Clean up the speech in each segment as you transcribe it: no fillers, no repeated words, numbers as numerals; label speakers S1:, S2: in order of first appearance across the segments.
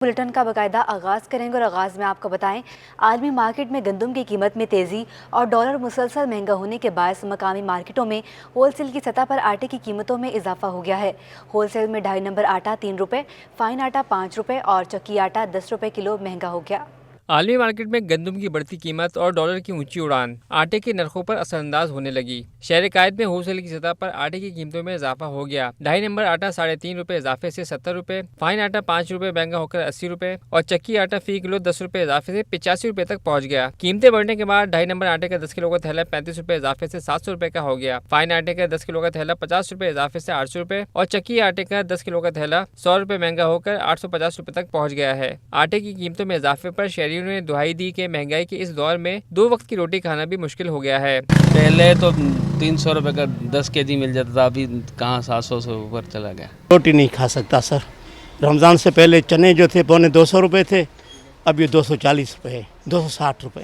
S1: Bulletin کا باقاعدہ آغاز کریں گے اور آغاز میں آپ کو بتائیں عالمی مارکیٹ میں گندم کی قیمت میں تیزی اور ڈالر مسلسل مہنگا ہونے کے باعث مقامی مارکیٹوں میں ہول سیل کی سطح پر آٹے کی قیمتوں میں اضافہ ہو گیا ہے۔ ہول سیل میں 2.5 نمبر آٹا 3 روپے، فائن آٹا 5 روپے اور چکی آٹا 10 روپے کلو مہنگا ہو گیا۔
S2: عالمی مارکیٹ میں گندم کی بڑھتی قیمت اور ڈالر کی اونچی اڑان آٹے کے نرخوں پر اثر انداز ہونے لگی۔ شہر قائد میں ہول سیل کی سطح پر آٹے کی قیمتوں میں اضافہ ہو گیا۔ 2.5 نمبر آٹا 3.5 روپے اضافے سے 70 روپے، فائن آٹا 5 روپے مہنگا ہو کر 80 روپے اور چکی آٹا فی کلو 10 روپے اضافے سے 85 روپے تک پہنچ گیا۔ قیمتیں بڑھنے کے بعد 2.5 نمبر آٹے کا 10 کلو کا تھیلا 35 روپے اضافے سے 700 روپے کا ہو گیا۔ فائن آٹے کا 10 کلو کا تھیلا 50 روپے اضافے سے 800 روپے اور چکی آٹے کا 10 کلو کا تھیلا 100 روپے مہنگا ہو کر 850 روپے تک پہنچ گیا ہے۔ آٹے کی قیمتوں میں اضافے پر شہریوں نے دہائی دی کہ مہنگائی کے اس دور میں 2 وقت کی روٹی کھانا بھی مشکل ہو گیا ہے۔
S3: پہلے تو 300 روپے کا 10 کے جی مل جاتا تھا، ابھی کہاں 700 سے اوپر چلا گیا۔
S4: روٹی نہیں کھا سکتا سر۔ رمضان سے پہلے چنے جو تھے 250 روپے تھے، اب یہ 240 روپے ہے، 260 روپے۔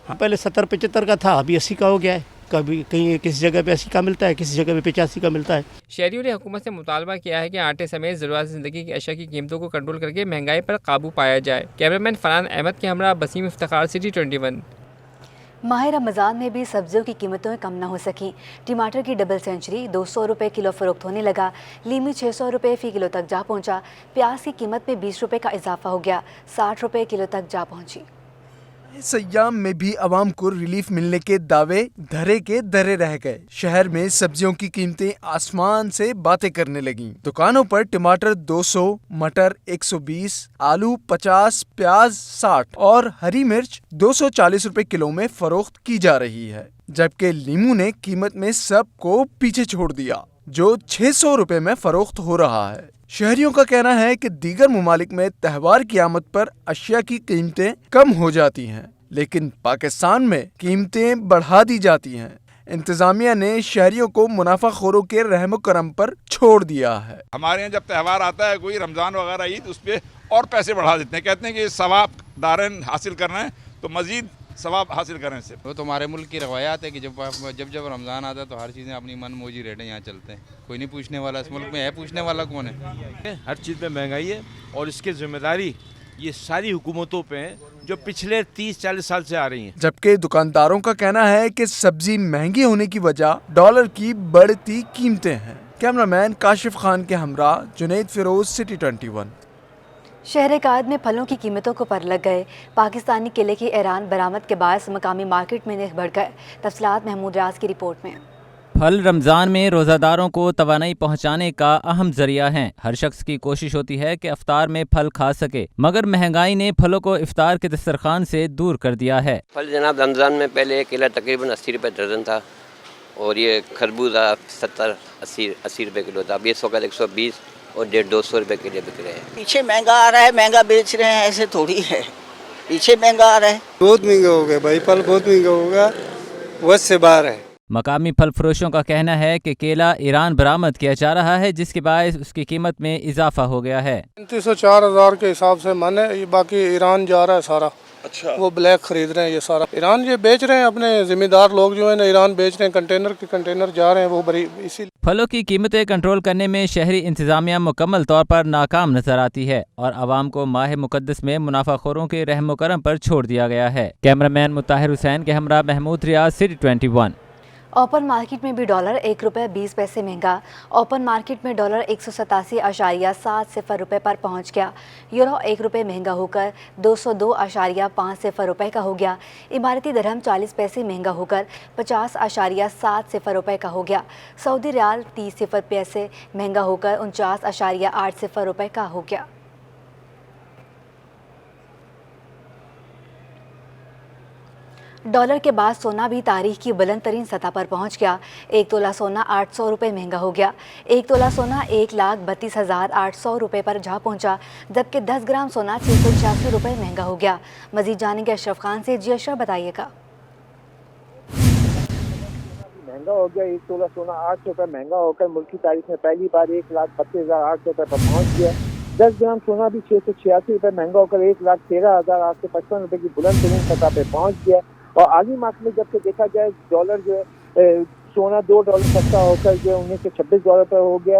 S4: ہاں پہلے 70-75 کا تھا، ابھی 80 کا ہو گیا ہے۔ کبھی کہیں کسی جگہ پہ 80 کا ملتا ہے، کسی جگہ پہ 85 کا ملتا ہے۔
S2: شہریوں نے حکومت سے مطالبہ کیا ہے کہ آٹے سمیت ضروریات زندگی کی اشیاء کی قیمتوں کو کنٹرول کر کے مہنگائی پر قابو پایا جائے۔ کیمرامین فرحان احمد کے ہمراہ بسیم افتخار، سٹی 21۔
S1: ماہ رمضان میں بھی سبزیوں کی قیمتیں کم نہ ہو سکیں۔ ٹماٹر کی ڈبل سینچری 200 روپے کلو فروخت ہونے لگا، لیمی 600 روپے فی کلو تک جا پہنچا، پیاز کی قیمت میں 20 روپے کا اضافہ ہو گیا، 60 روپے کلو تک جا پہنچی۔
S5: اس ایام میں بھی عوام کو ریلیف ملنے کے دعوے دھرے کے دھرے رہ گئے۔ شہر میں سبزیوں کی قیمتیں آسمان سے باتیں کرنے لگیں۔ دکانوں پر ٹماٹر 200، مٹر 120، آلو 50، پیاز 60 اور ہری مرچ 240 روپے کلو میں فروخت کی جا رہی ہے، جبکہ لیمو نے قیمت میں سب کو پیچھے چھوڑ دیا، جو 600 روپے میں فروخت ہو رہا ہے۔ شہریوں کا کہنا ہے کہ دیگر ممالک میں تہوار کی آمد پر اشیاء کی قیمتیں کم ہو جاتی ہیں، لیکن پاکستان میں قیمتیں بڑھا دی جاتی ہیں۔ انتظامیہ نے شہریوں کو منافع خوروں کے رحم و کرم پر چھوڑ دیا ہے۔
S6: ہمارے یہاں جب تہوار آتا ہے کوئی رمضان وغیرہ عید، اس پہ اور پیسے بڑھا دیتے ہیں، کہتے ہیں کہ ثواب دارین حاصل کرنا ہے تو مزید ثواب حاصل کریں سے۔
S7: وہ تو ہمارے ملک کی روایات ہے کہ جب رمضان آتا ہے تو ہر چیزیں اپنی من موجی ریٹیں یہاں چلتے ہیں، کوئی نہیں پوچھنے والا اس ملک میں ہے، پوچھنے والا کون ہے؟
S8: ہر چیز میں مہنگائی ہے اور اس کی ذمہ داری یہ ساری حکومتوں پہ ہیں جو پچھلے 30-40 سال سے آ رہی ہیں۔
S5: جبکہ دکانداروں کا کہنا ہے کہ سبزی مہنگی ہونے کی وجہ ڈالر کی بڑھتی قیمتیں ہیں۔ کیمرامین کاشف خان کے ہمراہ جنید فیروز، سٹی 21۔
S1: شہر قائد میں پھلوں کی قیمتوں کو پر لگ گئے۔ پاکستانی کیلے کی ایران برآمد کے باعث مقامی مارکیٹ میں نرخ بڑھ گئے۔ تفصیلات محمود ریاض کی رپورٹ میں۔
S9: پھل رمضان میں روزہ داروں کو توانائی پہنچانے کا اہم ذریعہ ہیں۔ ہر شخص کی کوشش ہوتی ہے کہ افطار میں پھل کھا سکے، مگر مہنگائی نے پھلوں کو افطار کے دسترخوان سے دور کر دیا ہے۔
S10: پھل جناب رمضان میں پہلے ایک کیلا تقریباً 80 روپے درجن تھا اور یہ خربوزہ 70-80 روپے کلو تھا، اب یہ 120 اور 150-200 روپے کے لیے بک رہے ہیں۔
S11: پیچھے مہنگا آ رہا ہے، مہنگا بیچ رہے ہیں، ایسے تھوڑی ہے، پیچھے مہنگا آ رہا ہے۔
S12: بہت مہنگا ہو گیا بھائی، پھل بہت مہنگا ہوگا، بس سے باہر ہے۔
S9: مقامی پھل فروشوں کا کہنا ہے کہ کیلا ایران برآمد کیا جا رہا ہے، جس کے باعث اس کی قیمت میں اضافہ ہو گیا ہے۔
S12: 304,000 کے حساب سے من ہے، باقی ایران جا رہا ہے سارا۔ اچھا، وہ بلیک خرید رہے ہیں، یہ سارا ایران یہ بیچ رہے ہیں، اپنے ذمہ دار لوگ جو ہیں نا ایران بیچ رہے ہیں، کنٹینر کے کنٹینر جا رہے ہیں وہ بڑی۔ اسی
S9: پھلوں کی قیمتیں کنٹرول کرنے میں شہری انتظامیہ مکمل طور پر ناکام نظر آتی ہے اور عوام کو ماہ مقدس میں منافع خوروں کے رحم و کرم پر چھوڑ دیا گیا ہے۔ کیمرامین مطہر حسین کے ہمراہ محمود ریاض، سٹی 21۔
S1: اوپن مارکیٹ میں بھی ڈالر 1 روپے 20 پیسے مہنگا۔ اوپن مارکیٹ میں ڈالر 187.70 روپے پر پہنچ گیا۔ یورو 1 روپے مہنگا ہو کر 202.50 روپے کا ہو گیا۔ اماراتی درہم 40 پیسے مہنگا ہو کر 50.70 روپے کا ہو گیا۔ سعودی ریال 30 پیسے مہنگا ہو کر 49.80 روپے کا ہو گیا۔ ڈالر کے بعد سونا بھی تاریخ کی بلند ترین سطح پر پہنچ گیا۔ 1 تولہ سونا 800 روپے مہنگا ہو گیا۔ 1 تولہ سونا 1,32,800 روپے پر جا پہنچا، جبکہ 10 گرام سونا 686 روپے مہنگا ہو گیا۔ مزید جانیں گے اشرف خان سے۔ جی اشرف، بتائیے گا۔
S13: مہنگا ہو گیا، 1 تولہ سونا 800 روپے مہنگا ہو کر ملکی تاریخ میں پہلی بار 1,32,800 روپے پر پہنچ گیا۔ 10 گرام سونا بھی 686 روپے مہنگا ہو کر 1,13,855 روپے کی بلند ترین سطح پہ پہنچ گیا۔ اور عالمی مارکیٹ میں جب کہ دیکھا جائے ڈالر جو ہے سونا $2 سستا ہو کر جو $19 سے $26 پر ہو گیا،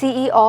S1: CEO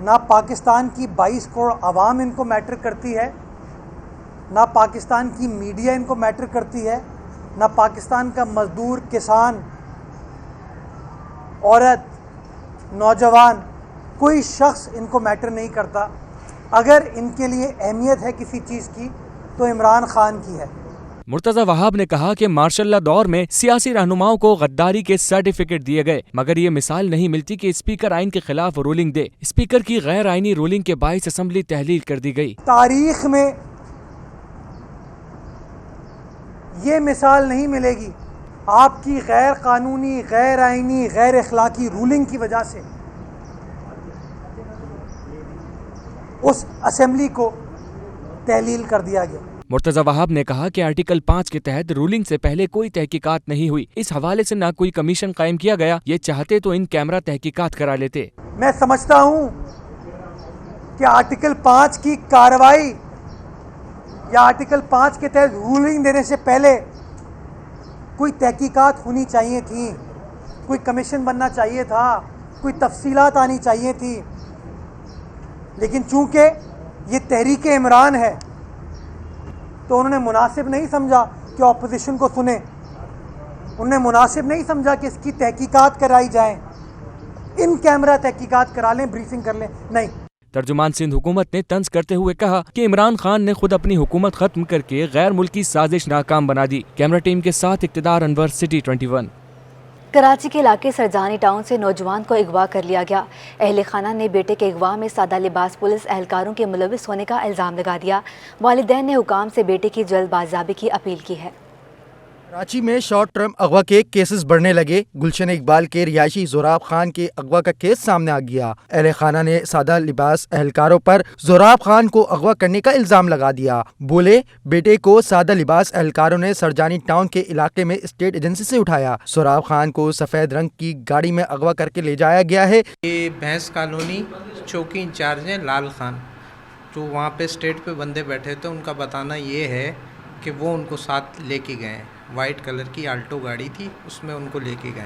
S14: نہ پاکستان کی 22 کروڑ عوام ان کو میٹر کرتی ہے، نہ پاکستان کی میڈیا ان کو میٹر کرتی ہے، نہ پاکستان کا مزدور، کسان، عورت، نوجوان، کوئی شخص ان کو میٹر نہیں کرتا۔ اگر ان کے لیے اہمیت ہے کسی چیز کی تو عمران خان کی ہے۔
S15: مرتضی وہاب نے کہا کہ مارشل لا دور میں سیاسی رہنماؤں کو غداری کے سرٹیفکیٹ دیے گئے، مگر یہ مثال نہیں ملتی کہ اسپیکر آئین کے خلاف رولنگ دے۔ اسپیکر کی غیر آئینی رولنگ کے باعث اسمبلی تحلیل کر دی گئی۔
S14: تاریخ میں یہ مثال نہیں ملے گی، آپ کی غیر قانونی، غیر آئینی، غیر اخلاقی رولنگ کی وجہ سے اس اسمبلی کو تحلیل کر دیا گیا۔
S15: مرتضی وہاب نے کہا کہ آرٹیکل 5 کے تحت رولنگ سے پہلے کوئی تحقیقات نہیں ہوئی، اس حوالے سے نہ کوئی کمیشن قائم کیا گیا، یہ چاہتے تو ان کیمرہ تحقیقات کرا لیتے۔
S14: میں سمجھتا ہوں کہ آرٹیکل 5 کی کارروائی یا آرٹیکل 5 کے تحت رولنگ دینے سے پہلے کوئی تحقیقات ہونی چاہیے تھیں، کوئی کمیشن بننا چاہیے تھا، کوئی تفصیلات آنی چاہیے تھی، لیکن چونکہ یہ تحریک عمران ہے تو انہوں نے مناسب نہیں سمجھا کہ اپوزیشن کو سنیں، انہوں نے مناسب نہیں سمجھا کہ اس کی تحقیقات کرائی جائیں، ان کیمرہ تحقیقات کرا لیں، بریفنگ کر لیں، نہیں۔
S15: ترجمان سندھ حکومت نے طنز کرتے ہوئے کہا کہ عمران خان نے خود اپنی حکومت ختم کر کے غیر ملکی سازش ناکام بنا دی۔ کیمرہ ٹیم کے ساتھ اقتدار انور، سٹی 21۔
S1: کراچی کے علاقے سرجانی ٹاؤن سے نوجوان کو اغوا کر لیا گیا۔ اہل خانہ نے بیٹے کے اغوا میں سادہ لباس پولیس اہلکاروں کے ملوث ہونے کا الزام لگا دیا۔ والدین نے حکام سے بیٹے کی جلد بازیابی کی اپیل کی ہے۔
S16: کراچی میں شارٹ ٹرم اغوا کے کیسز بڑھنے لگے۔ گلشن اقبال کے رہائشی زوراب خان کے اغوا کا کیس سامنے آ گیا۔ اہل خانہ نے سادہ لباس اہلکاروں پر زوراب خان کو اغوا کرنے کا الزام لگا دیا۔ بولے بیٹے کو سادہ لباس اہلکاروں نے سرجانی ٹاؤن کے علاقے میں اسٹیٹ ایجنسی سے اٹھایا۔ زوراب خان کو سفید رنگ کی گاڑی میں اغوا کر کے لے جایا گیا ہے۔
S17: یہ بھینس کالونی چوکی انچارج ہیں لال خان، جو وہاں پہ اسٹیٹ پہ بندے بیٹھے تھے، ان کا بتانا یہ ہے کہ وہ ان کو ساتھ لے کے گئے، وائٹ کلر کی آلٹو گاڑی تھی، اس میں ان کو لے کے گئے۔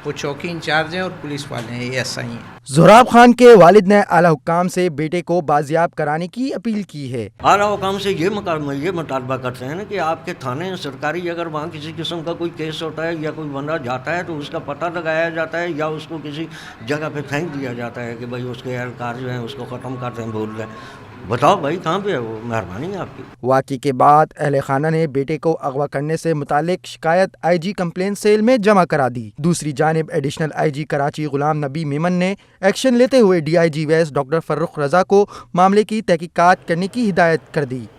S17: وہ چوکی انچارج ہیں اور پولیس والے ہیں، یہ ایسا ہی ہیں۔
S16: زوراب خان کے والد نے اعلیٰ حکام سے بیٹے کو بازیاب کرانے کی اپیل کی ہے۔
S18: اعلیٰ حکام سے یہ مطالبہ کرتے ہیں کہ آپ کے تھانے سرکاری اگر وہاں کسی قسم کا کوئی کیس ہوتا ہے یا کوئی بندہ جاتا ہے تو اس کا پتہ لگایا جاتا ہے یا اس کو کسی جگہ پہ پھینک دیا جاتا ہے کہ بھائی اس کے اہلکار جو ہیں اس کو ختم کر دیں، بھول دیں۔ بتاؤ بھائی کہاں پہ ہے وہ، مہربانی ہے آپ کی۔
S16: واقعے کے بعد اہل خانہ نے بیٹے کو اغوا کرنے سے متعلق شکایت آئی جی کمپلین سیل میں جمع کرا دی۔ دوسری جانب ایڈیشنل آئی جی کراچی غلام نبی میمن نے ایکشن لیتے ہوئے D I G west doctor Farrukh Raza کو معاملے کی تحقیقات کرنے کی ہدایت کر دی۔